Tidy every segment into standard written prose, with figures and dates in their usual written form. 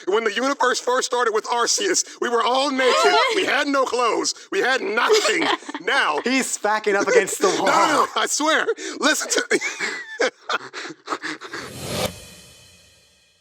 When the universe first started with Arceus, we were all naked. We had no clothes. We had nothing. Now... He's backing up against the wall. No, I swear. Listen to me.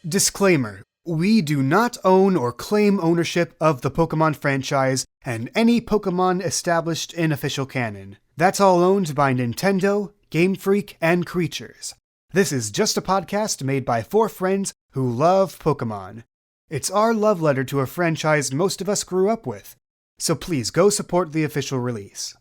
Disclaimer. We do not own or claim ownership of the Pokemon franchise and any Pokemon established in official canon. That's all owned by Nintendo, Game Freak, and Creatures. This is just a podcast made by 4 friends who love Pokemon. It's our love letter to a franchise most of us grew up with, so please go support the official release.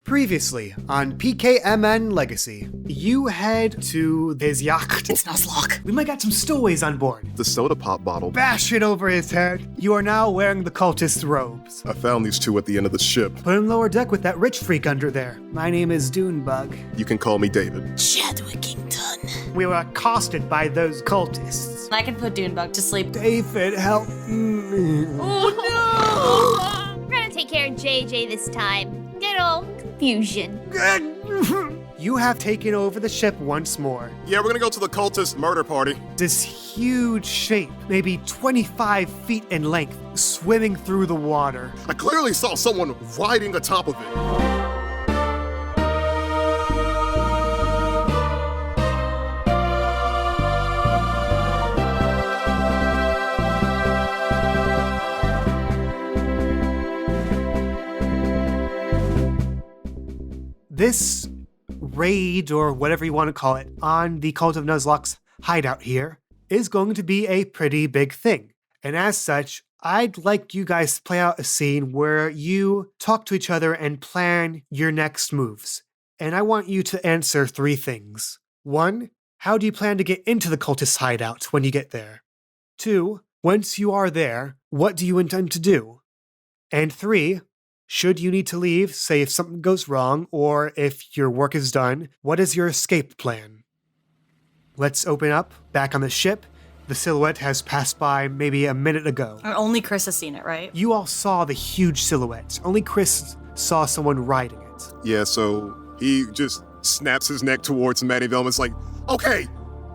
Previously on PKMN Legacy, you head to his yacht. It's Nuzlocke. We might got some stowaways on board. The soda pop bottle. Bash it over his head. You are now wearing the cultist robes. I found these 2 at the end of the ship. Put him lower deck with that rich freak under there. My name is Dunebug. You can call me David. Shadwickington. We were accosted by those cultists. I can put Dunebug to sleep. David, help me. Oh no! We're gonna take care of JJ this time. Good old confusion. You have taken over the ship once more. Yeah, we're gonna go to the cultist murder party. This huge shape, maybe 25 feet in length, swimming through the water. I clearly saw someone riding atop of it. This raid, or whatever you want to call it, on the Cult of Nuzlocke's hideout here is going to be a pretty big thing. And as such, I'd like you guys to play out a scene where you talk to each other and plan your next moves. And I want you to answer 3 things. 1, how do you plan to get into the cultist hideout when you get there? 2, once you are there, what do you intend to do? And 3, should you need to leave, say if something goes wrong, or if your work is done, what is your escape plan? Let's open up, back on the ship. The silhouette has passed by maybe a minute ago. Only Chris has seen it, right? You all saw the huge silhouette. Only Chris saw someone riding it. Yeah, so he just snaps his neck towards Madi Velma. It's like, okay,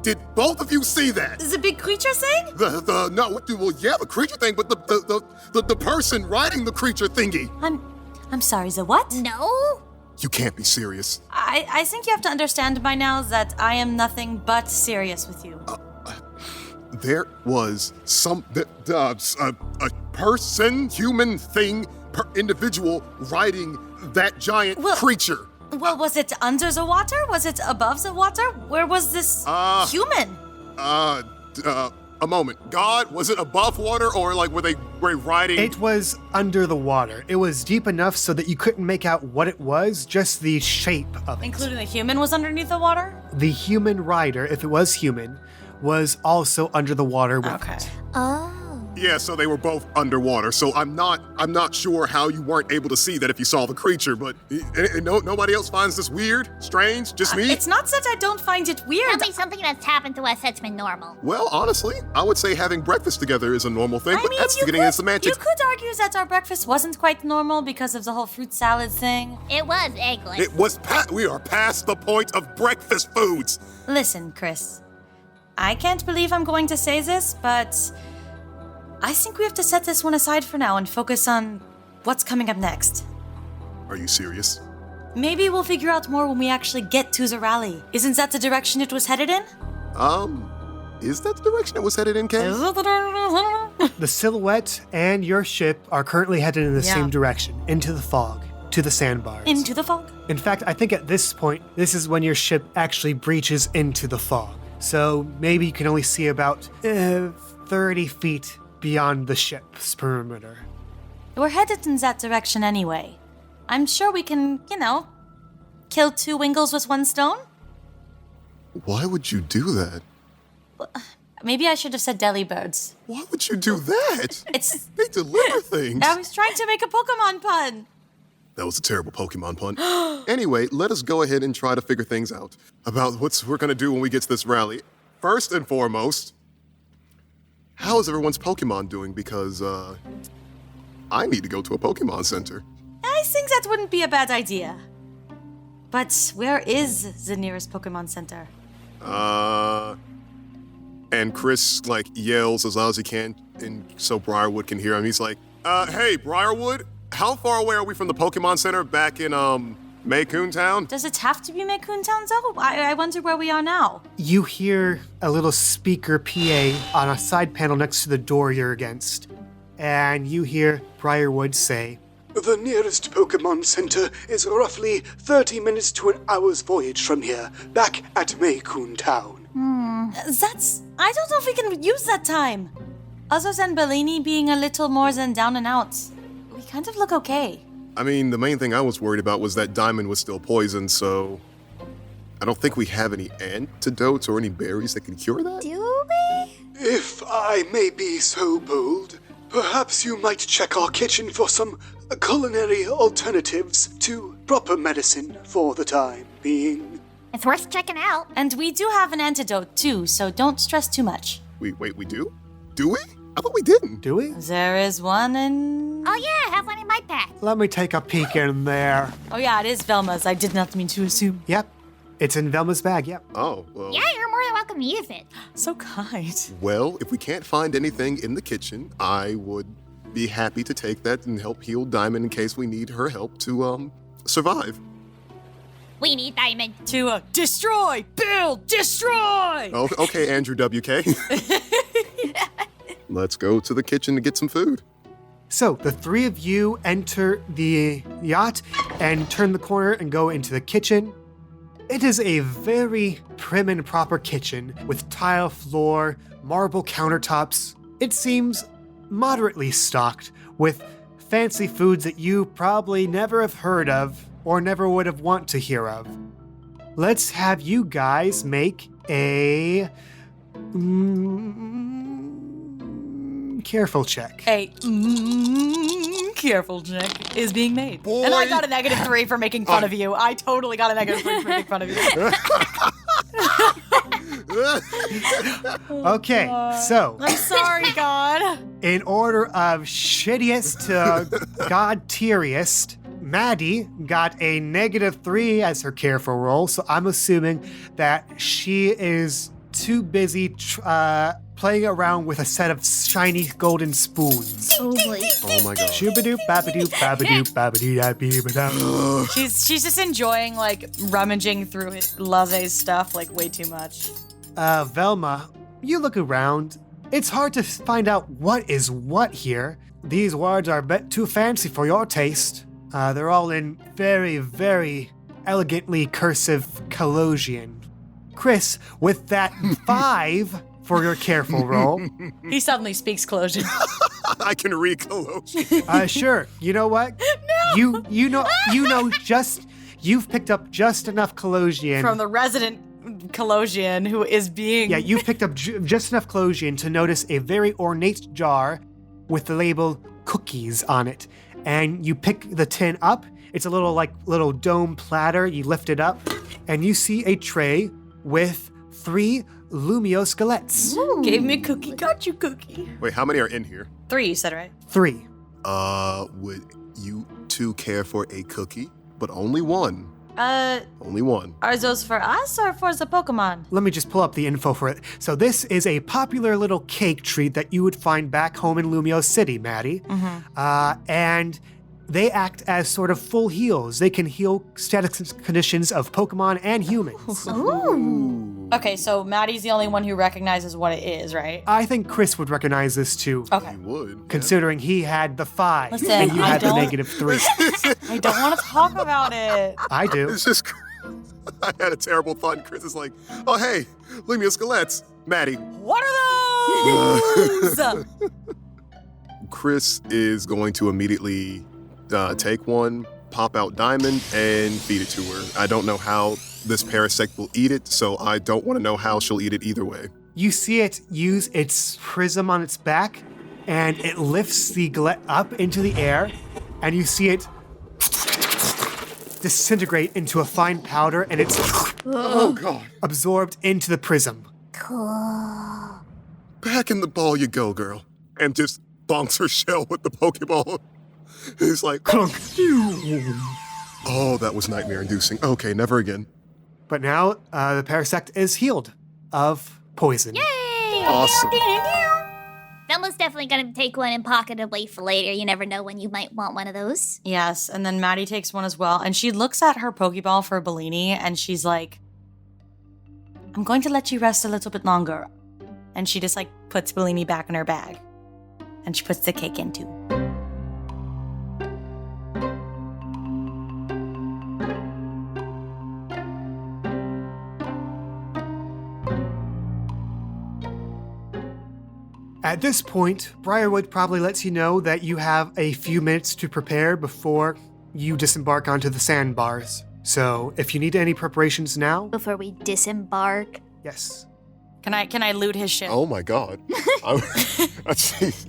did both of you see that? Is the big creature thing? The creature thing, but the person riding the creature thingy. I'm sorry, the what? No? You can't be serious. I think you have to understand by now that I am nothing but serious with you. There was a person, human thing, individual riding that giant creature. Well, was it under the water? Was it above the water? Where was this human? A moment. God, was it above water or like were they riding? It was under the water. It was deep enough so that you couldn't make out what it was, just the shape of it. Including the human was underneath the water? The human rider, if it was human, was also under the water with it. Oh. Yeah, so they were both underwater. So I'm not sure how you weren't able to see that if you saw the creature, but nobody else finds this weird, strange, just me? It's not that I don't find it weird. Tell me something that's happened to us that's been normal. Well, honestly, I would say having breakfast together is a normal thing, but that's getting into semantics. You could argue that our breakfast wasn't quite normal because of the whole fruit salad thing. It was eggless. It was we are past the point of breakfast foods. Listen, Chris. I can't believe I'm going to say this, but I think we have to set this one aside for now and focus on what's coming up next. Are you serious? Maybe we'll figure out more when we actually get to the rally. Isn't that the direction it was headed in? Is that the direction it was headed in, Kay? The silhouette and your ship are currently headed in the same direction, into the fog, to the sandbars. Into the fog? In fact, I think at this point, this is when your ship actually breaches into the fog. So maybe you can only see about 30 feet beyond the ship's perimeter. We're headed in that direction anyway. I'm sure we can, kill 2 Wingles with 1 stone? Why would you do that? Maybe I should have said deli birds. Why would you do that? They deliver things. I was trying to make a Pokemon pun. That was a terrible Pokemon pun. Anyway, let us go ahead and try to figure things out about what we're going to do when we get to this rally. First and foremost, how is everyone's Pokemon doing? Because I need to go to a Pokemon Center. I think that wouldn't be a bad idea. But where is the nearest Pokemon Center? And Chris, like, yells as loud as he can, and so Briarwood can hear him. He's like, hey, Briarwood, how far away are we from the Pokemon Center back in, Maycoon Town? Does it have to be Maycoon Town, though? I wonder where we are now. You hear a little speaker PA on a side panel next to the door you're against. And you hear Briarwood say, The nearest Pokemon Center is roughly 30 minutes to an hour's voyage from here, back at Maycoon Town. I don't know if we can use that time. Other than Bellini being a little more than down and out, we kind of look okay. I mean, the main thing I was worried about was that Diamond was still poisoned, so I don't think we have any antidotes or any berries that can cure that. Do we? If I may be so bold, perhaps you might check our kitchen for some culinary alternatives to proper medicine for the time being. It's worth checking out. And we do have an antidote, too, so don't stress too much. Wait, we do? Do we? I thought we didn't. do we? There is one in... Oh yeah, I have one in my pack. Let me take a peek in there. Oh yeah, it is Velma's. I did not mean to assume. Yep, it's in Velma's bag, yep. Oh, well. Yeah, you're more than welcome to use it. So kind. Well, if we can't find anything in the kitchen, I would be happy to take that and help heal Diamond in case we need her help to, survive. We need Diamond. To destroy, build, destroy! Oh, okay, Andrew WK. Let's go to the kitchen to get some food. So the three of you enter the yacht and turn the corner and go into the kitchen. It is a very prim and proper kitchen with tile floor, marble countertops. It seems moderately stocked with fancy foods that you probably never have heard of or never would have want to hear of. Let's have you guys make a careful check. A careful check is being made. Boy. And I got a -3 for making fun of you. I totally got a -3 for making fun of you. Okay, so I'm sorry, God. in order of shittiest to god tieriest, Madi got a -3 as her careful roll, so I'm assuming that she is too busy playing around with a set of shiny golden spoons. Oh boy. Oh my god. Shoobadoop, babadoop, babadoop, babadoo, da beebadoo. She's just enjoying like rummaging through Laze's stuff like way too much. Velma, you look around. It's hard to find out what is what here. These words are a bit too fancy for your taste. They're all in very, very elegantly cursive Colosian. Chris, with that 5 for your careful roll. He suddenly speaks Colossian. I can read Colossian. Sure. You know what? No. You've picked up just enough Colossian. From the resident Colossian who is being... Yeah, you picked up just enough Colossian to notice a very ornate jar with the label cookies on it. And you pick the tin up. It's a little dome platter. You lift it up and you see a tray with 3 Lumio skelettes. Gave me a cookie, got you cookie. Wait, how many are in here? 3, you said, right? 3. Would you two care for a cookie? But only one. Only one. Are those for us or for the Pokemon? Let me just pull up the info for it. So this is a popular little cake treat that you would find back home in Lumio City, Maddie. And they act as sort of full heals. They can heal static conditions of Pokemon and humans. Okay, so Maddie's the only one who recognizes what it is, right? I think Chris would recognize this too, Okay. You would. considering he had the 5 Listen, and you I had the don't- -3. I don't want to talk about it. I do. It's just, I had a terrible thought, and Chris is like, oh, hey, Lumio Skelettes. Maddie. What are those? Chris is going to immediately take one, pop out Diamond, and feed it to her. I don't know how this parasect will eat it, so I don't want to know how she'll eat it either way. You see it use its prism on its back, and it lifts the glet up into the air, and you see it disintegrate into a fine powder, and it's Oh, God. absorbed into the prism. Cool. Back in the ball you go, girl. And just bonks her shell with the Pokeball. He's like, clunk. Oh, that was nightmare-inducing. Okay, never again. But now the parasect is healed of poison. Yay! Awesome. Velma's definitely gonna take one and pocket it away for later. You never know when you might want one of those. Yes, and then Maddie takes one as well, and she looks at her Pokeball for Bellini, and she's like, I'm going to let you rest a little bit longer. And she just, like, puts Bellini back in her bag. And she puts the cake in, too. At this point, Briarwood probably lets you know that you have a few minutes to prepare before you disembark onto the sandbars. So, if you need any preparations now, Before we disembark. yes. Can I loot his ship? Oh my god. Jeez.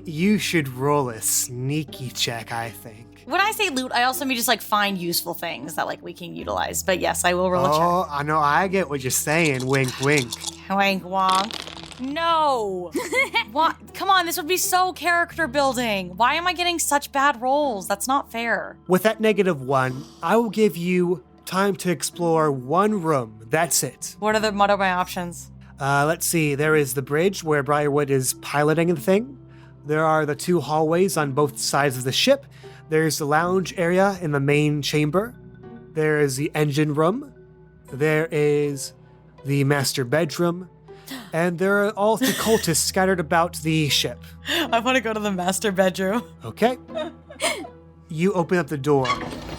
You should roll a sneaky check, I think. When I say loot, I also mean just, like, find useful things that, like, we can utilize. But yes, I will roll a check. Oh, I know, I get what you're saying. Wink, wink. Wink wonk. No. What? Come on, this would be so character building. Why am I getting such bad rolls? That's not fair. With that -1, I will give you time to explore one room. That's it. What are my options? Let's see. There is the bridge where Briarwood is piloting the thing. There are the 2 hallways on both sides of the ship. There's the lounge area in the main chamber. There is the engine room. There is the master bedroom. And there are all the cultists scattered about the ship. I want to go to the master bedroom. Okay. You open up the door.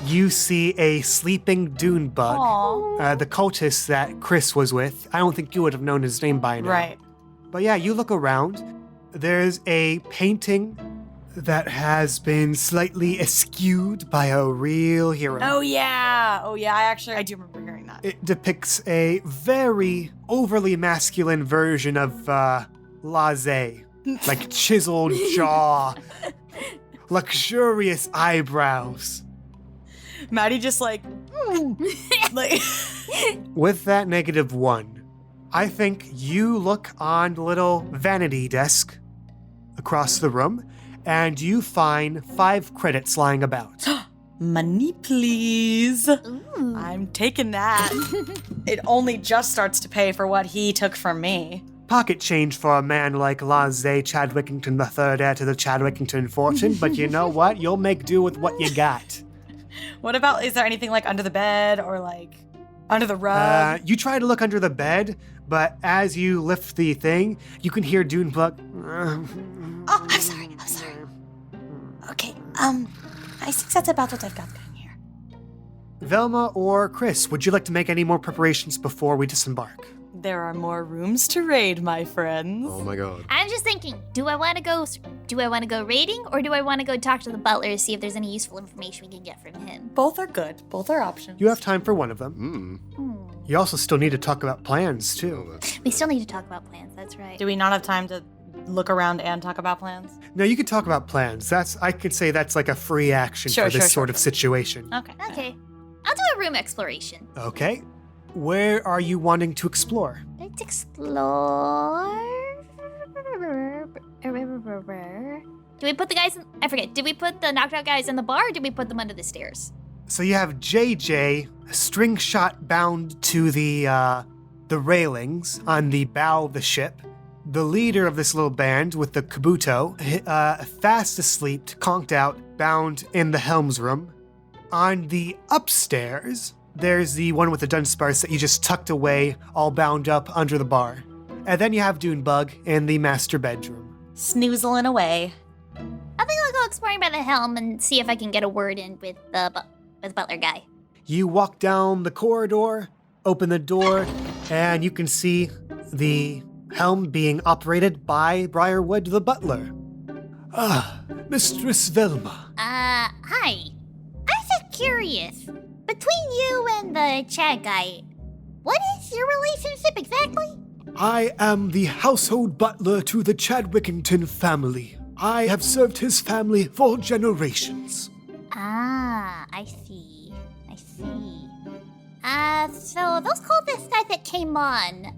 You see a sleeping Dunebug. Aww. The cultist that Chris was with. I don't think you would have known his name by now. Right. But yeah, you look around. There's a painting that has been slightly eschewed by a real hero. Oh yeah. I do remember hearing that. It depicts a very overly masculine version of Laissez. Like chiseled jaw, luxurious eyebrows. Maddie just like With that -1, I think you look on the little vanity desk across the room, and you find 5 credits lying about. money, please. Ooh. I'm taking that. It only just starts to pay for what he took from me. Pocket change for a man like Laissez Chadwickington III, heir to the Chadwickington fortune, but you know what? You'll make do with what you got. What about, is there anything like under the bed or like under the rug? You try to look under the bed, but as you lift the thing, you can hear Dunebug. Oh, I'm sorry. Okay, I think that's about what I've got going here. Velma or Chris, would you like to make any more preparations before we disembark? There are more rooms to raid, my friends. Oh my god. I'm just thinking, do I want to go raiding, or do I want to go talk to the butler to see if there's any useful information we can get from him? Both are good. Both are options. You have time for one of them. You also still need to talk about plans, too. We still need to talk about plans, that's right. Do we not have time to look around and talk about plans? No, you can talk about plans. I could say that's like a free action for this sort of situation. Okay. Okay. I'll do a room exploration. Okay. Where are you wanting to explore? Let's explore. Do we put the guys in, I forget, did we put the knocked out guys in the bar, or did we put them under the stairs? So you have JJ, a string shot bound to the railings on the bow of the ship. The leader of this little band with the kabuto, fast asleep, conked out, bound in the helm's room. On the upstairs, there's the one with the Dunsparce that you just tucked away, all bound up under the bar. And then you have Dunebug in the master bedroom. Snoozling away. I think I'll go exploring by the helm and see if I can get a word in with the butler guy. You walk down the corridor, open the door, and you can see the helm being operated by Briarwood the butler. Ah, Mistress Velma. Hi. I'm just curious. Between you and the Chad guy, what is your relationship exactly? I am the household butler to the Chadwickington family. I have served his family for generations. Ah, I see. So those cultist guys that came on,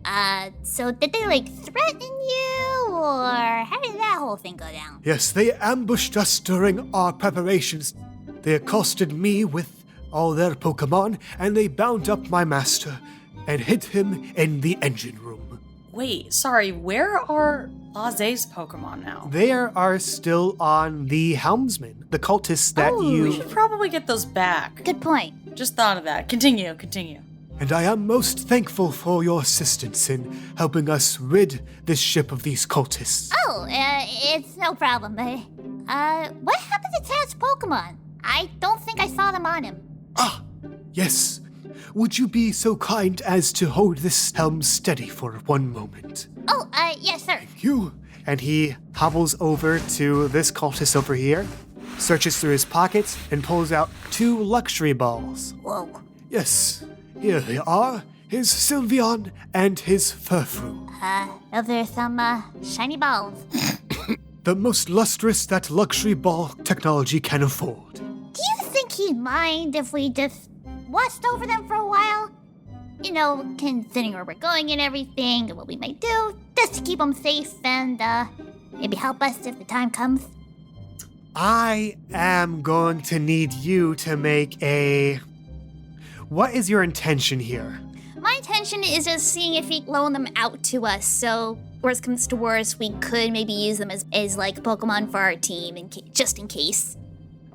so did they, like, threaten you, or how did that whole thing go down? Yes, they ambushed us during our preparations. They accosted me with all their Pokemon, and they bound up my master and hid him in the engine room. Wait, sorry, where are Laze's Pokemon now? They are still on the helmsman, the cultists that We you... should probably get those back. Good point. Just thought of that. Continue. And I am most thankful for your assistance in helping us rid this ship of these cultists. Oh, it's no problem. What happened to Tad's Pokemon? I don't think I saw them on him. Ah, yes. Would you be so kind as to hold this helm steady for one moment? Oh, yes, sir. You. And he hobbles over to this cultist over here, searches through his pockets, and pulls out 2 luxury balls. Whoa. Yes, here they are. His Sylveon and his Furfrou. Those are some, shiny balls. The most lustrous that luxury ball technology can afford. Do you think he'd mind if we just watched over them for a while? You know, considering where we're going and everything, and what we might do, just to keep them safe and, maybe help us if the time comes. I am going to need you to make a... What is your intention here? My intention is just seeing if he loan them out to us, so worst comes to worst, we could maybe use them as like Pokemon for our team, just in case.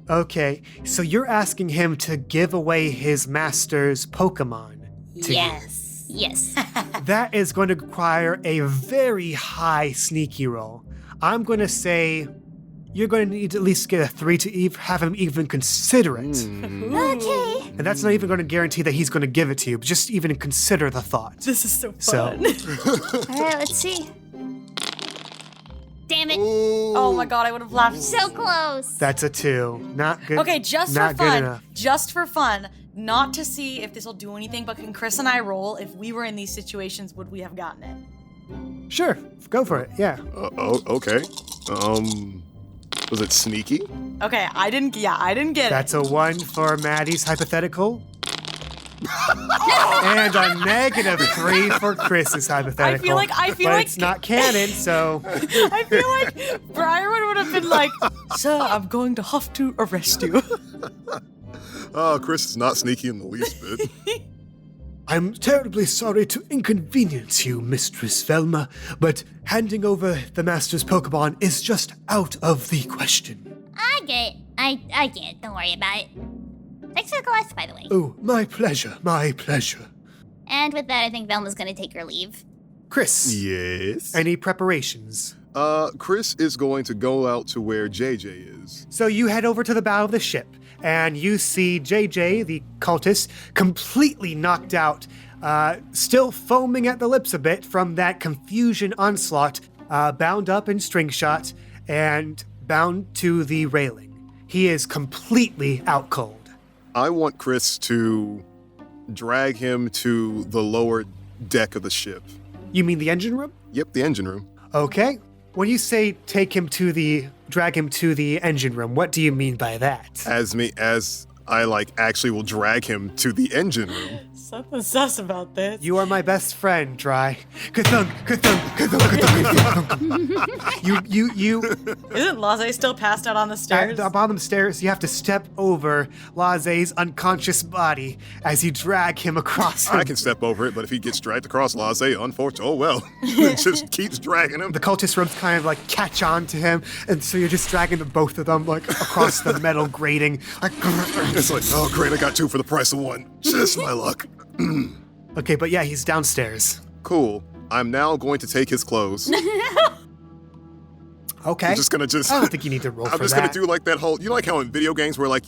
Okay, so you're asking him to give away his master's Pokemon to Yes. Yes. you. That is going to require a very high sneaky roll. I'm going to say you're going to need to at least get a 3 to have him even consider it. Okay. And that's not even going to guarantee that he's going to give it to you, but just even consider the thought. This is so So- fun. All right, let's see. Damn it. Oh my god, I would have laughed. So close. That's a 2. Not good. Okay, just not for good fun. enough. Just for fun. Not to see if this will do anything, but can Chris and I roll? If we were in these situations, would we have gotten it? Sure, go for it. Yeah. Okay. Was it sneaky? Okay, I didn't get That's a 1 for Maddie's hypothetical. And a -3 for Chris's hypothetical. I feel but like- it's not canon, so it. I feel like Brian would have been like, "Sir, I'm going to have to arrest you." Oh, Chris is not sneaky in the least bit. I'm terribly sorry to inconvenience you, Mistress Velma, but handing over the Master's Pokemon is just out of the question. I get it. I get it. Don't worry about it. Thanks for the glass, by the way. Oh, my pleasure, my pleasure. And with that, I think Velma's gonna take her leave. Chris, Yes. any preparations? Chris is going to go out to where JJ is. So you head over to the bow of the ship, and you see JJ, the cultist, completely knocked out, still foaming at the lips a bit from that confusion onslaught, bound up in string shot and bound to the railing. He is completely out cold. I want Chris to drag him to the lower deck of the ship. You mean the engine room? Yep, the engine room. Okay. When you say drag him to the engine room, what do you mean by that? As I actually will drag him to the engine room. Something sus about this. You are my best friend, Dry. Ka-thunk, ka-thunk, ka-thunk, ka-thunk, ka-thunk. You. Isn't Laze still passed out on the At stairs? the bottom stairs, you have to step over Laze's unconscious body as you drag him across him. I can step over it, but if he gets dragged across Laze, unfortunately, oh well. It just keeps dragging him. The cultist ropes kind of like catch on to him, and so you're just dragging the both of them like across the metal grating. Like, It's like, oh great, I got 2 for the price of 1. Just my luck. okay, but yeah, he's downstairs. Cool. I'm now going to take his clothes. Okay. I'm just gonna I don't think you need to roll I'm for just that. gonna do like that whole, you know, like how in video games where like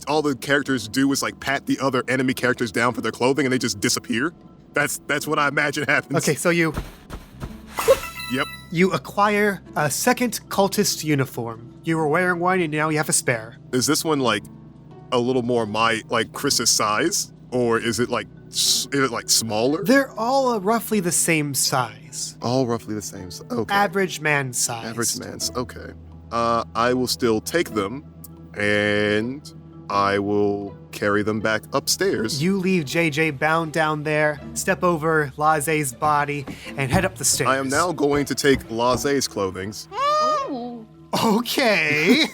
all the characters do is like pat the other enemy characters down for their clothing and they just disappear. That's what I imagine happens. Okay, so you Yep. acquire a second cultist uniform. You were wearing one, and now you have a spare. Is this one like a little more Chris's size, or is it like smaller? They're all roughly the same size. All roughly the same. Okay. Average man size. Average man's. Okay. I will still take them, and I will carry them back upstairs. You leave JJ bound down there, step over Laze's body, and head up the stairs. I am now going to take Laze's clothing. Ooh. Okay.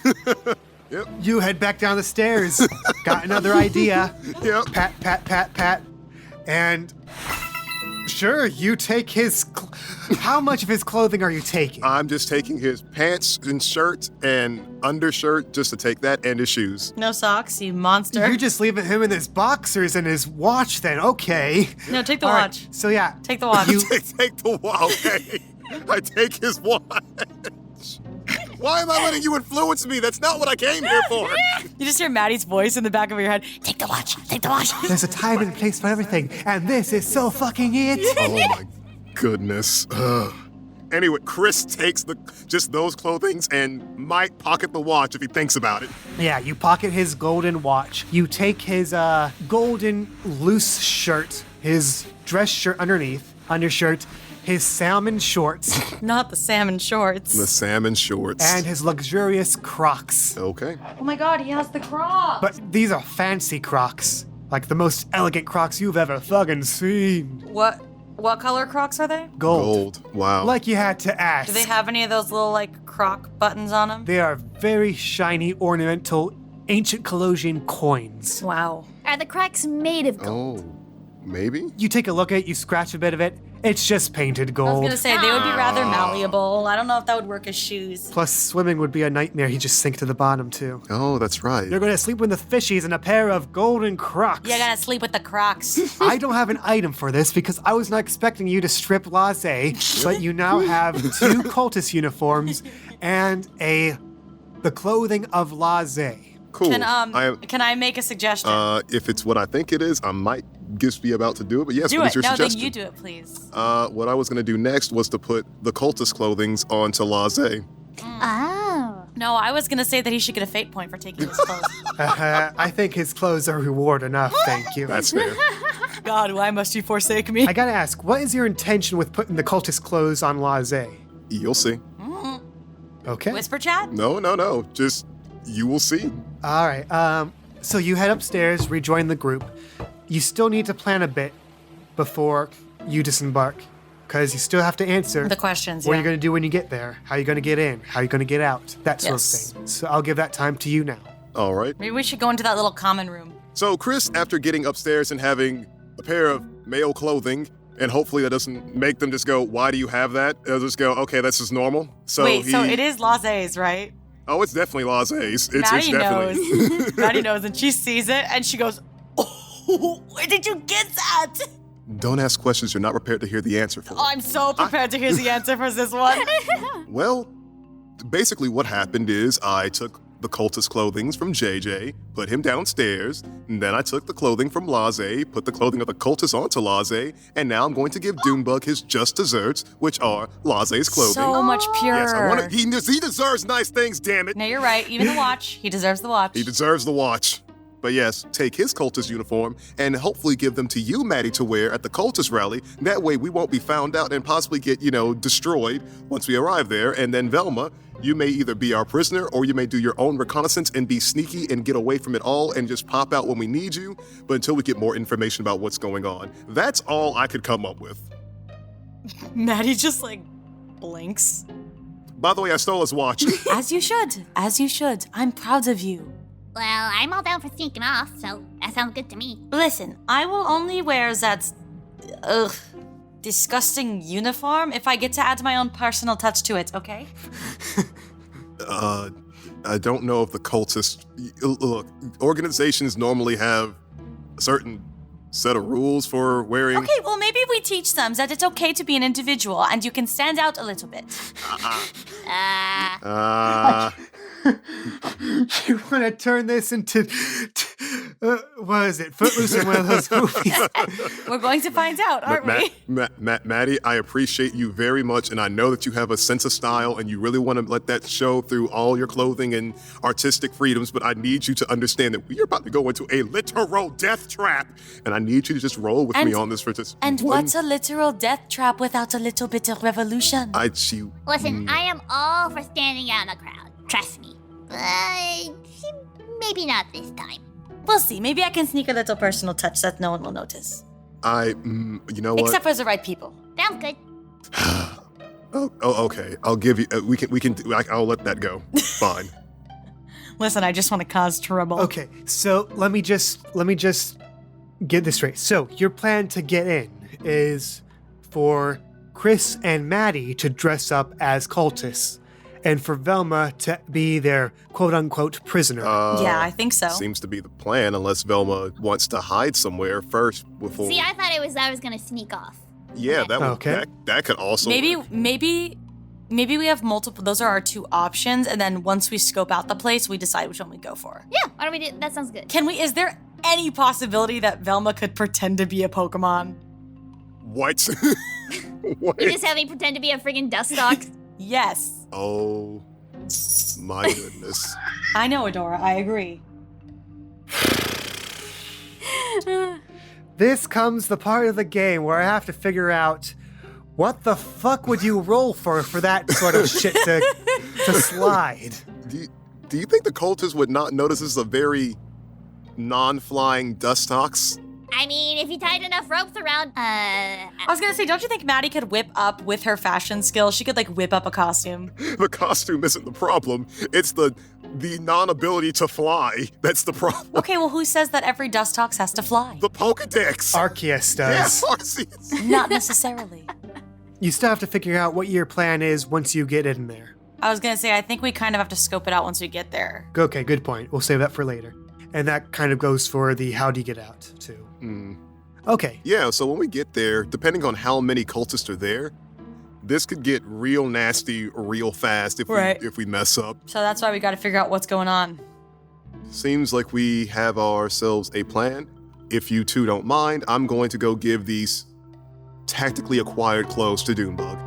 Yep. You head back down the stairs. Got another idea. Yep. Pat, pat, pat, pat. And Sure, you take his... How much of his clothing are you taking? I'm just taking his pants and shirt and undershirt just to take that and his shoes. No socks, you monster. You're just leaving him in his boxers and his watch then, okay. No, take the All right, watch. so yeah. Take the watch. Take the watch, okay? I take his watch. Why am I letting you influence me? That's not what I came here for. You just hear Maddie's voice in the back of your head. Take the watch. Take the watch. There's a time and place for everything, and this is so fucking it. Oh my goodness. Ugh. Anyway, Chris takes just those clothings and might pocket the watch if he thinks about it. Yeah, you pocket his golden watch. You take his golden loose shirt, his dress shirt undershirt, his salmon shorts, Not the salmon shorts. The salmon shorts. and his luxurious Crocs. Okay. Oh my god, he has the Crocs. But these are fancy Crocs. Like the most elegant Crocs you've ever fucking seen. What color Crocs are they? Gold. Gold. Wow. Like you had to ask. Do they have any of those little like croc buttons on them? They are very shiny, ornamental, ancient Colossian coins. Wow. Are the cracks made of gold? Oh, maybe? You take a look at it, you scratch a bit of it, it's just painted I was gold. gonna say they would be rather malleable. I don't know if that would work as shoes. Plus, swimming would be a nightmare. He'd just sink to the bottom, too. Oh, that's right. You're gonna sleep with the fishies in a pair of golden Crocs. You gotta sleep with the Crocs. I don't have an item for this because I was not expecting you to strip Laze, but you now have 2 cultist uniforms and the clothing of Laze. Cool. Can I make a suggestion? If it's what I think it is, I might just be about to do it. But yes, do what it. is your No, suggestion? then you do it, please. What I was going to do next was to put the cultist clothings onto Laze. Oh. No, I was gonna say that he should get a fate point for taking his clothes. I think his clothes are reward enough, thank you. That's fair. God, why must you forsake me? I gotta ask, what is your intention with putting the cultist clothes on Laze? You'll see. Okay. Whisper chat? No. Just, you will see. All right. So you head upstairs, rejoin the group. You still need to plan a bit before you disembark, because you still have to answer The questions, What yeah. are you going to do when you get there? How are you going to get in? How are you going to get out? That sort Yes. of thing. So I'll give that time to you now. All right. Maybe we should go into that little common room. So Chris, after getting upstairs and having a pair of male clothing, and hopefully that doesn't make them just go, why do you have that? They'll just go, okay, that's just normal. So Wait, so it is Laze's, right? Oh, it's definitely Laze's. It's Maddie definitely. knows. Maddie knows, and she sees it, and she goes, "Oh, where did you get that?" Don't ask questions you're not prepared to hear the answer for. Oh, I'm so prepared to hear the answer for this one. Well, basically what happened is I took the cultist clothing from JJ, put him downstairs, and then I took the clothing from Laze, put the clothing of the cultist onto Laze, and now I'm going to give Dunebug his just desserts, which are Laze's clothing. So much purer. Yes, I want to. He deserves nice things, damn it. No, you're right. Even the watch. He deserves the watch. He deserves the watch. But yes, take his cultist uniform and hopefully give them to you, Maddie, to wear at the cultist rally. That way we won't be found out and possibly get, destroyed once we arrive there. And then Velma, you may either be our prisoner or you may do your own reconnaissance and be sneaky and get away from it all and just pop out when we need you. But until we get more information about what's going on, that's all I could come up with. Maddie just blinks. By the way, I stole his watch. As you should. As you should. I'm proud of you. Well, I'm all down for sneaking off, so that sounds good to me. Listen, I will only wear that disgusting uniform if I get to add my own personal touch to it, okay? I don't know if the cultists... Look, organizations normally have a certain set of rules for wearing... Okay, well, maybe we teach them that it's okay to be an individual and you can stand out a little bit. You want to turn this into, what is it, Footloose or one of those movies? We're going to find out, aren't we? Maddie, I appreciate you very much, and I know that you have a sense of style, and you really want to let that show through all your clothing and artistic freedoms, but I need you to understand that we are about to go into a literal death trap, and I need you to just roll with me on this for just And one- what's a literal death trap without a little bit of revolution? Listen, I am all for standing out in a crowd. Trust me. But maybe not this time. We'll see. Maybe I can sneak a little personal touch that no one will notice. you know what? Except for the right people. Sounds good. Oh, okay. I'll give you. I'll let that go. Fine. Listen, I just want to cause trouble. Okay, so let me just get this straight. So your plan to get in is for Chris and Madi to dress up as cultists, and for Velma to be their quote-unquote prisoner. Yeah, I think so. Seems to be the plan, unless Velma wants to hide somewhere first before. See, I thought I was gonna sneak off. Yeah, that would, Okay. that could also work. Maybe we have multiple. Those are our two options, and then once we scope out the place, we decide which one we go for. Yeah, why don't we do that? Sounds good. Is there any possibility that Velma could pretend to be a Pokemon? What? What? You just have me pretend to be a friggin' dust stalk. Yes. Oh my goodness. I know, Adora. I agree. This comes the part of the game where I have to figure out what the fuck would you roll for that sort of shit to slide. Do you think the cultists would not notice this is a very non-flying dust ox? I mean, if you tied enough ropes around, I was gonna say, don't you think Maddie could whip up with her fashion skills? She could like whip up a costume. The costume isn't the problem. It's the non-ability to fly that's the problem. Okay, well, who says that every Dustox has to fly? The Pokedex. Arceus Yeah, does. Arceus. Not necessarily. You still have to figure out what your plan is once you get in there. I was gonna say, I think we kind of have to scope it out once we get there. Okay, good point. We'll save that for later. And that kind of goes for the how do you get out, too. Okay. Yeah, so when we get there, depending on how many cultists are there, this could get real nasty real fast if we mess up. So that's why we gotta figure out what's going on. Seems like we have ourselves a plan. If you two don't mind, I'm going to go give these tactically acquired clothes to Dunebug.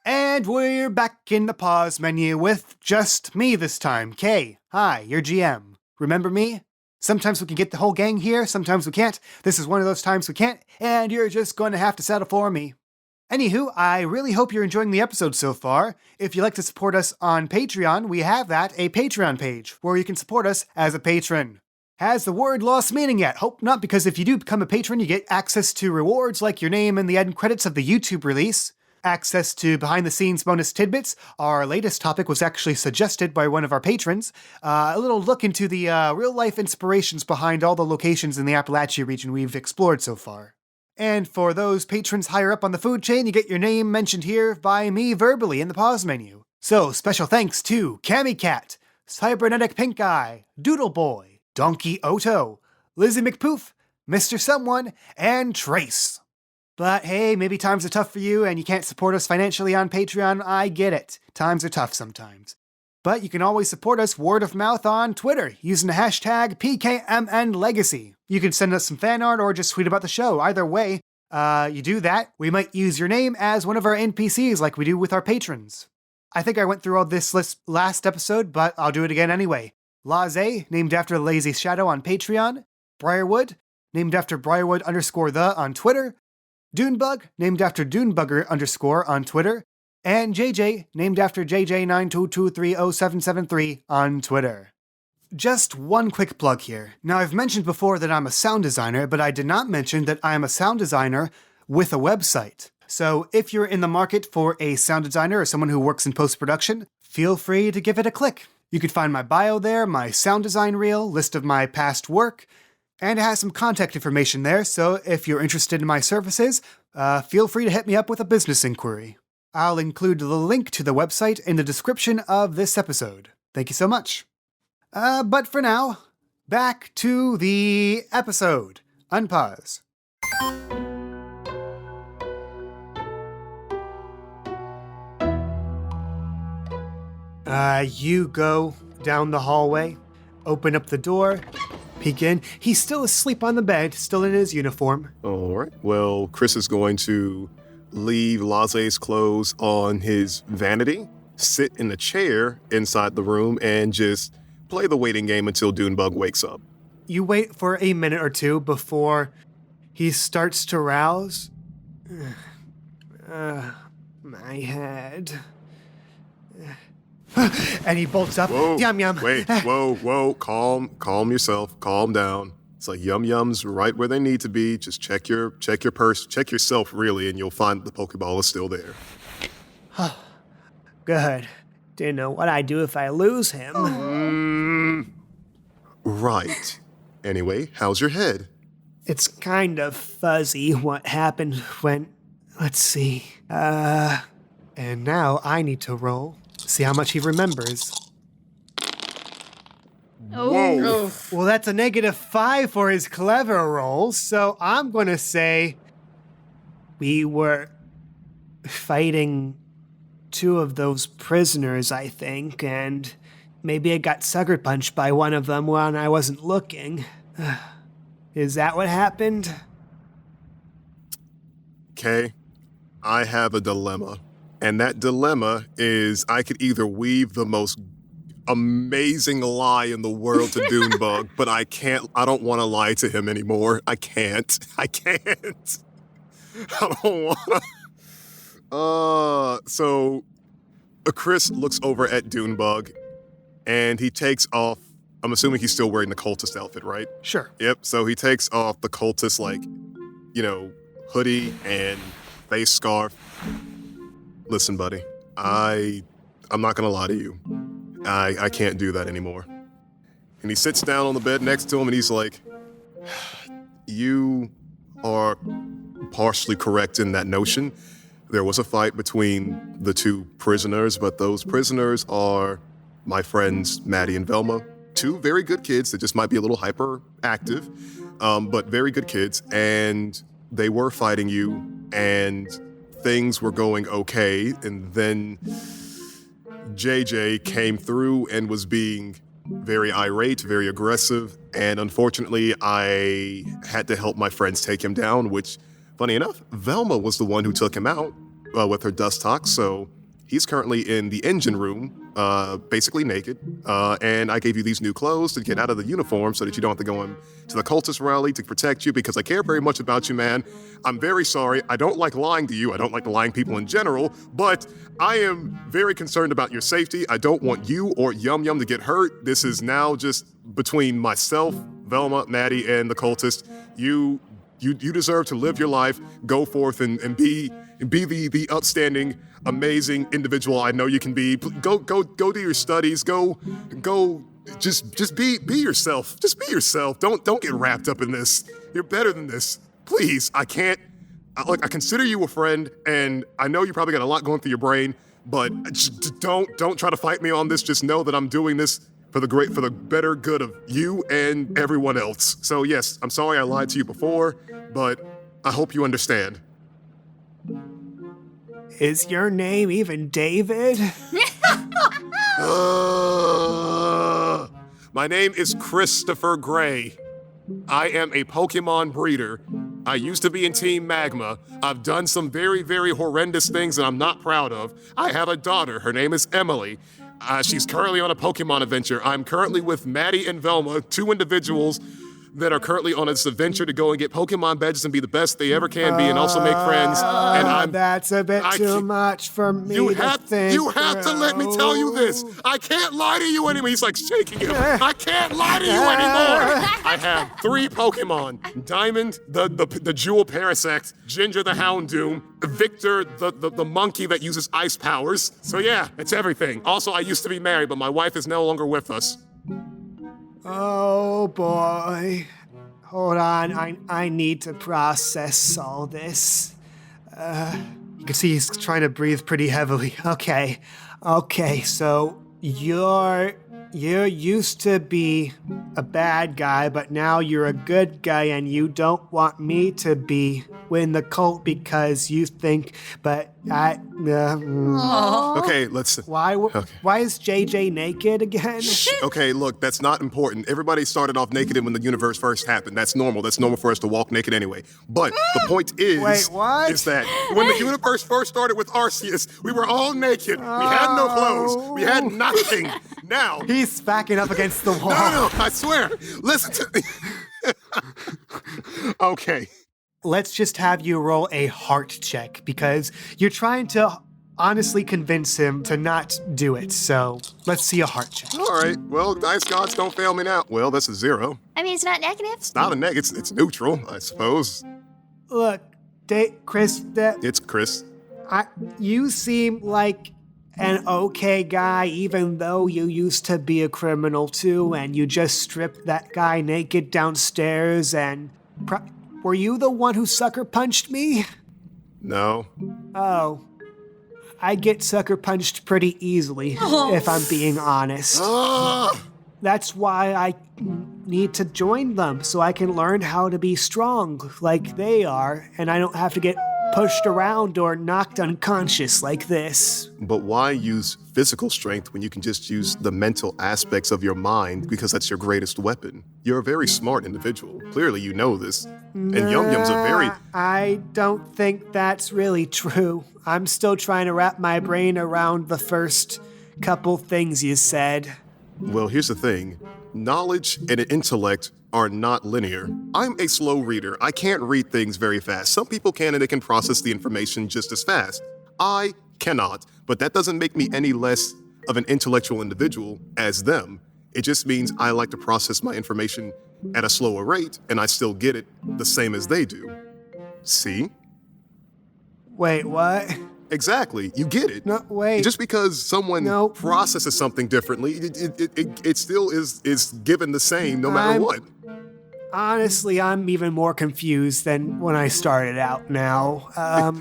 And we're back in the pause menu with just me this time. Kay, hi, your GM. Remember me? Sometimes we can get the whole gang here, sometimes we can't. This is one of those times we can't, and you're just going to have to settle for me. Anywho, I really hope you're enjoying the episode so far. If you'd like to support us on Patreon, we have a Patreon page where you can support us as a patron. Has the word lost meaning yet? Hope not, because if you do become a patron, you get access to rewards like your name in the end credits of the YouTube release, access to behind-the-scenes bonus tidbits. Our latest topic was actually suggested by one of our patrons. A little look into the real-life inspirations behind all the locations in the Appalachia region we've explored so far. And for those patrons higher up on the food chain, you get your name mentioned here by me verbally in the pause menu. So, special thanks to Cammy Cat, Cybernetic Pink Eye, Doodle Boy, Donkey Oto, Lizzie McPoof, Mr. Someone, and Trace. But hey, maybe times are tough for you and you can't support us financially on Patreon. I get it. Times are tough sometimes. But you can always support us word of mouth on Twitter using the hashtag PKMNLegacy. You can send us some fan art or just tweet about the show. Either way, you do that, we might use your name as one of our NPCs like we do with our patrons. I think I went through all this list last episode, but I'll do it again anyway. Laze, named after the Lazy Shadow on Patreon. Briarwood, named after Briarwood_the on Twitter. Dunebug, named after Dunebugger_ on Twitter. And JJ, named after JJ922307773 on Twitter. Just one quick plug here. Now, I've mentioned before that I'm a sound designer, but I did not mention that I am a sound designer with a website. So if you're in the market for a sound designer or someone who works in post-production, feel free to give it a click. You can find my bio there, my sound design reel, list of my past work, and it has some contact information there, so if you're interested in my services, feel free to hit me up with a business inquiry. I'll include the link to the website in the description of this episode. Thank you so much. But for now, back to the episode. Unpause. You go down the hallway, open up the door, peek in. He's still asleep on the bed, still in his uniform. All right. Well, Chris is going to leave Laze's clothes on his vanity, sit in a chair inside the room, and just play the waiting game until Dunebug wakes up. You wait for a minute or two before he starts to rouse. My head. And he bolts up. Whoa, Yum yum. Wait, whoa. Calm yourself. Calm down. It's like Yum Yum's right where they need to be. Just check your purse, check yourself really, and you'll find the Pokeball is still there. Good. Didn't know what I'd do if I lose him. Right. Anyway, how's your head? It's kind of fuzzy what happened when. Let's see. And now I need to roll. See how much he remembers. Whoa. Well, that's a -5 for his clever roll, so I'm gonna say we were fighting 2 of those prisoners, I think, and maybe I got sucker punched by one of them when I wasn't looking. Is that what happened? Okay, I have a dilemma. And that dilemma is I could either weave the most amazing lie in the world to Dunebug, but I don't want to lie to him anymore. I can't. I don't want to. So Chris looks over at Dunebug and he takes off. I'm assuming he's still wearing the cultist outfit, right? Sure. Yep. So he takes off the cultist, hoodie and face scarf. Listen, buddy, I'm not gonna lie to you. I can't do that anymore. And he sits down on the bed next to him and he's like, you are partially correct in that notion. There was a fight between the 2 prisoners, but those prisoners are my friends Madi and Velma. 2 very good kids that just might be a little hyperactive, but very good kids. And they were fighting you and things were going okay. And then JJ came through and was being very irate, very aggressive. And unfortunately, I had to help my friends take him down, which, funny enough, Velma was the one who took him out with her dust tox. So he's currently in the engine room, basically naked. And I gave you these new clothes to get out of the uniform so that you don't have to go to the cultist rally to protect you because I care very much about you, man. I'm very sorry. I don't like lying to you. I don't like lying people in general, but I am very concerned about your safety. I don't want you or Yum Yum to get hurt. This is now just between myself, Velma, Madi, and the cultist. You deserve to live your life, go forth and be the upstanding, amazing individual I know you can be. Go do your studies. Go. Just be yourself. Just be yourself. Don't get wrapped up in this. You're better than this. Please, I can't. I consider you a friend, and I know you probably got a lot going through your brain, but just don't try to fight me on this. Just know that I'm doing this for the better good of you and everyone else. So yes, I'm sorry I lied to you before, but I hope you understand. Is your name even David? My name is Christopher Gray. I am a Pokemon breeder. I used to be in Team Magma. I've done some very, very horrendous things that I'm not proud of. I have a daughter. Her name is Emily. She's currently on a Pokemon adventure. I'm currently with Madi and Velma, 2 individuals that are currently on this adventure to go and get Pokemon badges and be the best they ever can be and also make friends. And that's a bit too much for me to think. You have to let me tell you this. I can't lie to you anymore. He's like shaking him. I can't lie to you anymore. I have 3 Pokemon. Diamond, the Jewel Parasect, Ginger the Houndoom, Victor, the monkey that uses ice powers. So yeah, it's everything. Also, I used to be married, but my wife is no longer with us. Oh boy. Hold on, I need to process all this. You can see he's trying to breathe pretty heavily. Okay, so you used to be a bad guy, but now you're a good guy and you don't want me to be in the cult because you think, but I... Okay, let's... Why is JJ naked again? Okay, look, that's not important. Everybody started off naked when the universe first happened. That's normal. That's normal for us to walk naked anyway. But the point is... Wait, what? Is that when the universe first started with Arceus, we were all naked. We had no clothes. We had nothing. Now... He's backing up against the wall. No, I swear. Listen to me. Okay. Let's just have you roll a heart check because you're trying to honestly convince him to not do it. So let's see a heart check. All right. Well, dice gods don't fail me now. Well, that's a 0. I mean, it's not negative. It's not a negative. It's neutral, I suppose. Look, Chris, It's Chris. you seem like an okay guy, even though you used to be a criminal too, and you just stripped that guy naked downstairs and... Were you the one who sucker punched me? No. Oh. I get sucker punched pretty easily, if I'm being honest. That's why I need to join them, so I can learn how to be strong like they are, and I don't have to get pushed around or knocked unconscious like this. But why use physical strength when you can just use the mental aspects of your mind because that's your greatest weapon? You're a very smart individual. Clearly you know this. And Yum Yum's a very... I don't think that's really true. I'm still trying to wrap my brain around the first couple things you said. Well, here's the thing. Knowledge and intellect are not linear. I'm a slow reader. I can't read things very fast. Some people can and they can process the information just as fast. I cannot, but that doesn't make me any less of an intellectual individual as them. It just means I like to process my information at a slower rate and I still get it the same as they do. See? Wait, what? Exactly. You get it. No, wait. Just because someone No. processes something differently, it still is given the same no matter what. Honestly, I'm even more confused than when I started out now.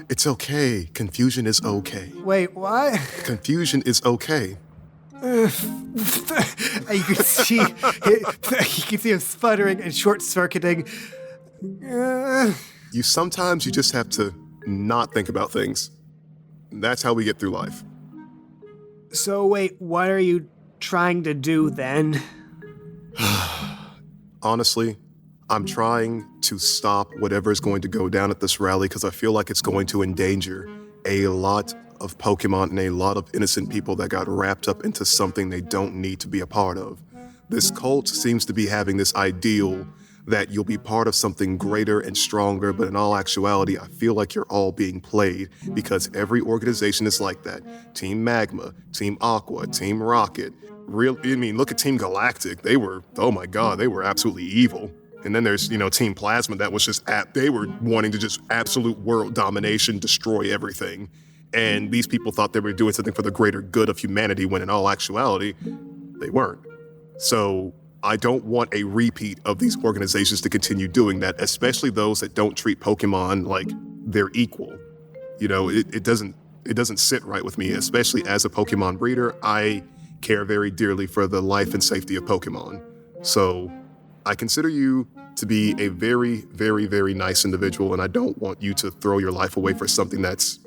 It's okay. Confusion is okay. Wait, what? Confusion is okay. You can see him sputtering and short-circuiting. Sometimes you just have to not think about things. That's how we get through life. So wait, what are you trying to do then? Honestly, I'm trying to stop whatever is going to go down at this rally because I feel like it's going to endanger a lot of Pokemon and a lot of innocent people that got wrapped up into something they don't need to be a part of. This cult seems to be having this ideal that you'll be part of something greater and stronger, but in all actuality, I feel like you're all being played because every organization is like that. Team Magma, Team Aqua, Team Rocket. Look at Team Galactic. They were absolutely evil. And then there's, Team Plasma that was just, they were wanting to just absolute world domination, destroy everything. And these people thought they were doing something for the greater good of humanity when in all actuality, they weren't. So I don't want a repeat of these organizations to continue doing that, especially those that don't treat Pokemon like they're equal. It doesn't sit right with me, especially as a Pokemon breeder. I care very dearly for the life and safety of Pokemon. So I consider you to be a very, very, very nice individual, and I don't want you to throw your life away for something that's,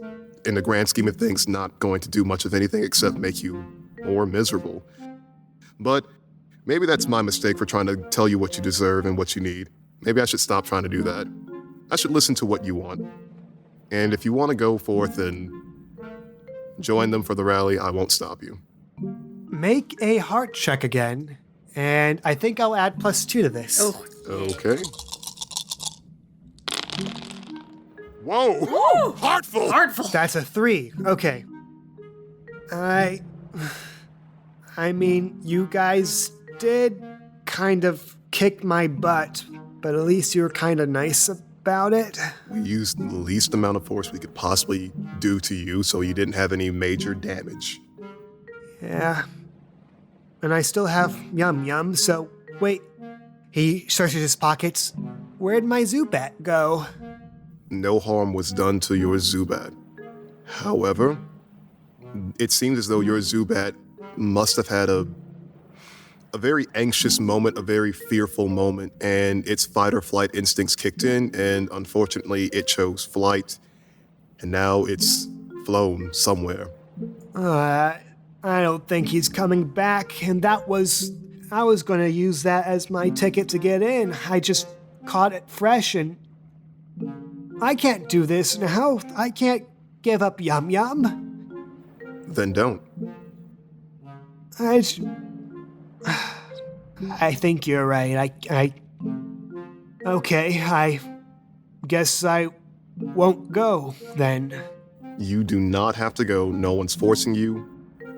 in the grand scheme of things, not going to do much of anything except make you more miserable. But maybe that's my mistake for trying to tell you what you deserve and what you need. Maybe I should stop trying to do that. I should listen to what you want. And if you want to go forth and join them for the rally, I won't stop you. Make a heart check again, and I think I'll add +2 to this. Oh. Okay. Whoa! Woo! Heartful! That's a 3. Okay. I mean, you guys did kind of kick my butt, but at least you were kind of nice about it. We used the least amount of force we could possibly do to you so you didn't have any major damage. Yeah. And I still have Yum Yum, so wait. He searches his pockets. Where'd my Zubat go? No harm was done to your Zubat. However, it seems as though your Zubat must have had a very anxious moment, a very fearful moment, and its fight or flight instincts kicked in, and unfortunately it chose flight, and now it's flown somewhere. I don't think he's coming back, and I was going to use that as my ticket to get in. I just caught it fresh, and I can't do this now. I can't give up Yum Yum. Then don't. I think you're right. Okay, I guess I won't go then. You do not have to go. No one's forcing you.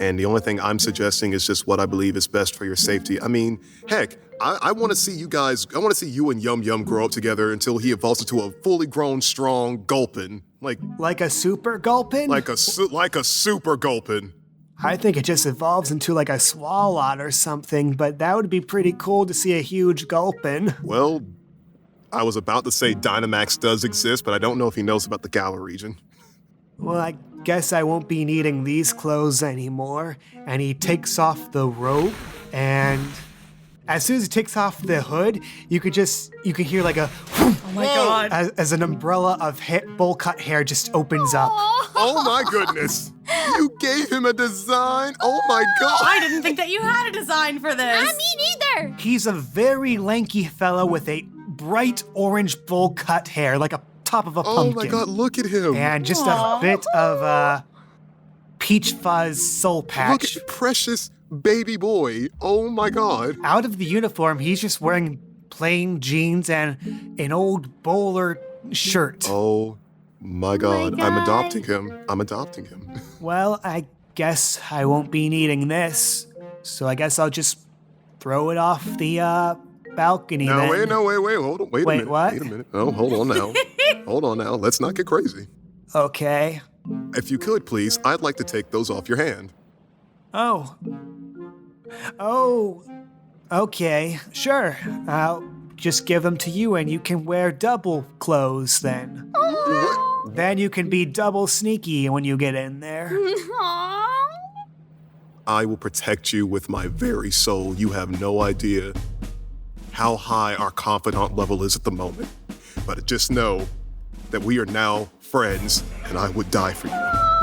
And the only thing I'm suggesting is just what I believe is best for your safety. I mean, heck, I want to see you guys, I want to see you and Yum Yum grow up together until he evolves into a fully grown, strong Gulpin. Like a super Gulpin? Like a super Gulpin. I think it just evolves into like a swallow or something, but that would be pretty cool to see a huge gulpin. Well, I was about to say Dynamax does exist, but I don't know if he knows about the Galar region. Well, I guess I won't be needing these clothes anymore. And he takes off the robe, and as soon as he takes off the hood, you can hear like a Oh my god. as an umbrella of bowl cut hair just opens up. Oh my goodness! You gave him a design? Oh my god! I didn't think that you had a design for this. Me neither. He's a very lanky fellow with a bright orange bowl cut hair, like a top of a Oh pumpkin. my god, look at him! And just a bit of peach fuzz soul Look patch. at precious baby boy. Oh my god. Out of the uniform, he's just wearing plain jeans and an old bowler shirt. Oh my god. God. I'm adopting him. Well, I guess I won't be needing this, so I guess I'll just throw it off the balcony No, then. wait, hold on. Wait a Wait, minute. what? Wait a minute. Oh, hold on now. Hold on now. Let's not get crazy. Okay. If you could, please, I'd like to take those off your hand. Oh. Okay, sure. I'll just give them to you and you can wear double clothes then. What? Then you can be double sneaky when you get in there. Aww. I will protect you with my very soul. You have no idea how high our confidant level is at the moment. But just know that we are now friends, and I would die for you.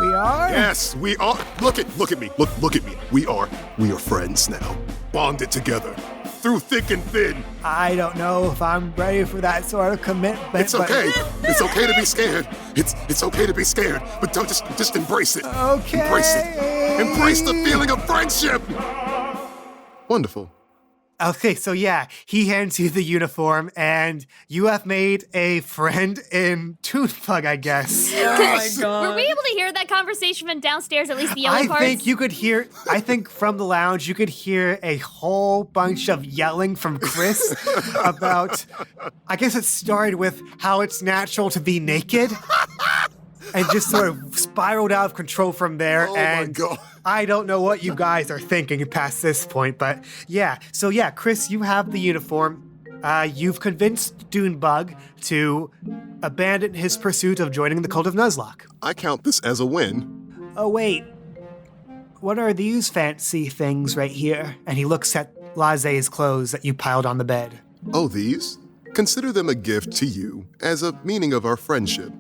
We are? Yes, we are. Look at me. Look at me. We are friends now. Bonded together through thick and thin. I don't know if I'm ready for that sort of commitment. It's okay. It's okay to be scared. It's okay to be scared, but don't just embrace it. Okay. Embrace it. Embrace the feeling of friendship. Wonderful. Okay, so yeah, he hands you the uniform, and you have made a friend in Dunebug, I guess. Oh my god. Were we able to hear that conversation from downstairs, at least the yellow I parts? think from the lounge, you could hear a whole bunch of yelling from Chris about, I guess it started with how it's natural to be naked. And just sort of spiraled out of control from there. Oh my and God. I don't know what you guys are thinking past this point, but yeah. So yeah, Chris, you have the uniform. You've convinced Dunebug to abandon his pursuit of joining the Cult of Nuzlocke. I count this as a win. Oh wait, what are these fancy things right here? And he looks at Laze's clothes that you piled on the bed. Oh, these? Consider them a gift to you as a meaning of our friendship.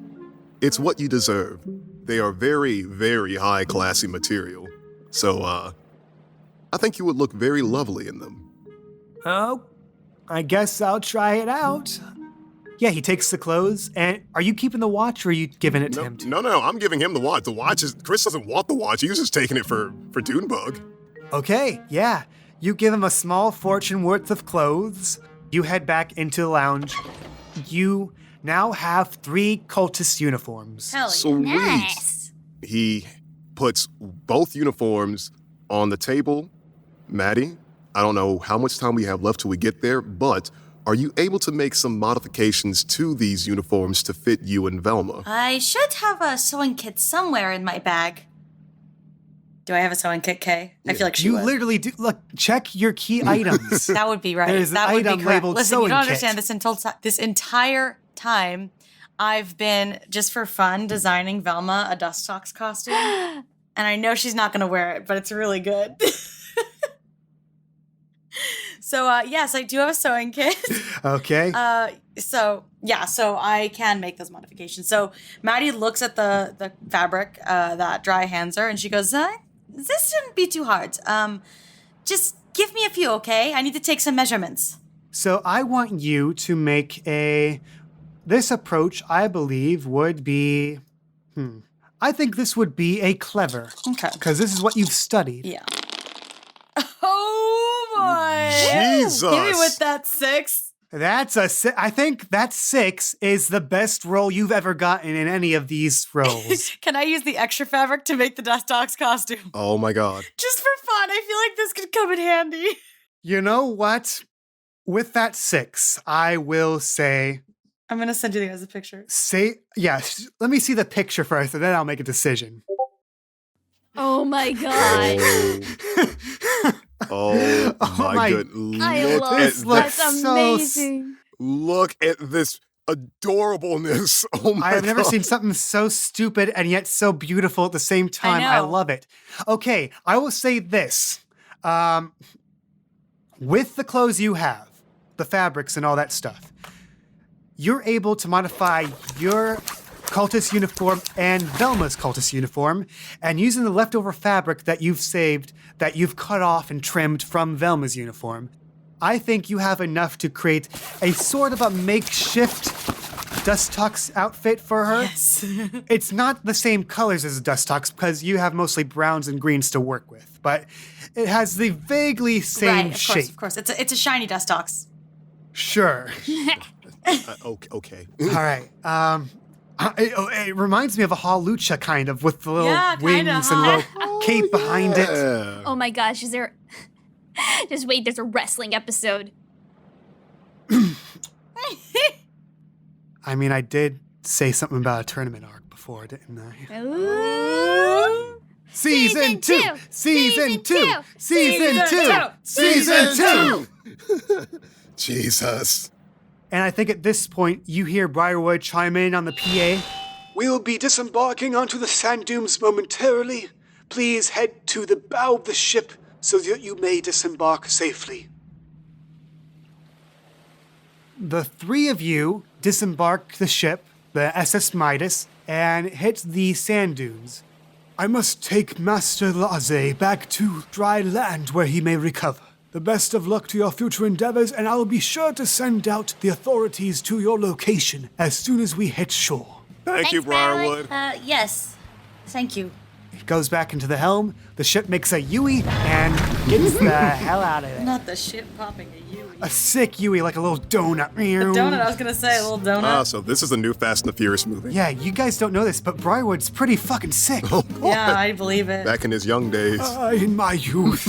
It's what you deserve. They are very, very high classy material. So, I think you would look very lovely in them. Oh, I guess I'll try it out. Yeah, he takes the clothes, and are you keeping the watch or are you giving it to him? No, I'm giving him the watch. The watch is, Chris doesn't want the watch. He was just taking it for Dunebug. Okay, yeah. You give him a small fortune worth of clothes. You head back into the lounge. You now have 3 cultist uniforms. Hell yeah. Sweet. Nice. He puts both uniforms on the table. Madi, I don't know how much time we have left till we get there, but are you able to make some modifications to these uniforms to fit you and Velma? I should have a sewing kit somewhere in my bag. Do I have a sewing kit, Kay? I feel like she You would. literally do. Look, check your key items. That would be right. There's an That would be item correct. labeled Listen, you sewing don't kit. understand this entire time I've been, just for fun, designing Velma a Dust Socks costume. And I know she's not going to wear it, but it's really good. So, yes, I do have a sewing kit. Okay. So I can make those modifications. So Maddie looks at the fabric that Dry hands her, and she goes, this shouldn't be too hard. Just give me a few, okay? I need to take some measurements. So I want you to make this approach, I believe, would be, I think this would be a clever. Okay. Because this is what you've studied. Yeah. Oh, boy. Jesus. Give me with that 6. I think that 6 is the best roll you've ever gotten in any of these rolls. Can I use the extra fabric to make the Dust Dogs costume? Oh my God. Just for fun. I feel like this could come in handy. You know what? With that 6, I will say, I'm going to send you guys a picture. let me see the picture first, and then I'll make a decision. Oh my god. Oh my- my good. I Look love at this. Looks That's so amazing. Look at this adorableness. Oh my I have never God. seen something so stupid and yet so beautiful at the same time. I know. love it. Okay, I will say this. With the clothes you have, the fabrics and all that stuff, you're able to modify your cultist uniform and Velma's cultist uniform, and using the leftover fabric that you've saved, that you've cut off and trimmed from Velma's uniform, I think you have enough to create a sort of a makeshift Dust Tux outfit for her. Yes. It's not the same colors as a Dust Tux because you have mostly browns and greens to work with, but it has the vaguely same right, of shape. course, of course. It's a shiny Dust Tox. Sure. Okay. All right. It reminds me of a Halucha kind of, with the little Yeah, kinda, wings and little cape behind it. Yeah. Oh my gosh, is there... Just wait, there's a wrestling episode. I mean, I did say something about a tournament arc before, didn't I? Ooh. Season two! Season Season two! two! Season two! Season two! Jesus. And I think at this point, you hear Briarwood chime in on the PA. We'll be disembarking onto the sand dunes momentarily. Please head to the bow of the ship so that you may disembark safely. The three of you disembark the ship, the SS Midas, and hit the sand dunes. I must take Master Laze back to dry land where he may recover. The best of luck to your future endeavors, and I'll be sure to send out the authorities to your location as soon as we hit shore. Thank you, Thanks, Violet. Briarwood. Yes. Thank you. He goes back into the helm, the ship makes a Yui, and gets the hell out of there. Not the shit popping a Yui. A sick Yui, like a little donut. Donut, I was gonna say, a little donut. Ah, so this is a new Fast and the Furious movie. Yeah, you guys don't know this, but Briarwood's pretty fucking sick. Oh, boy. Yeah, I believe it. Back in his young days. In my youth.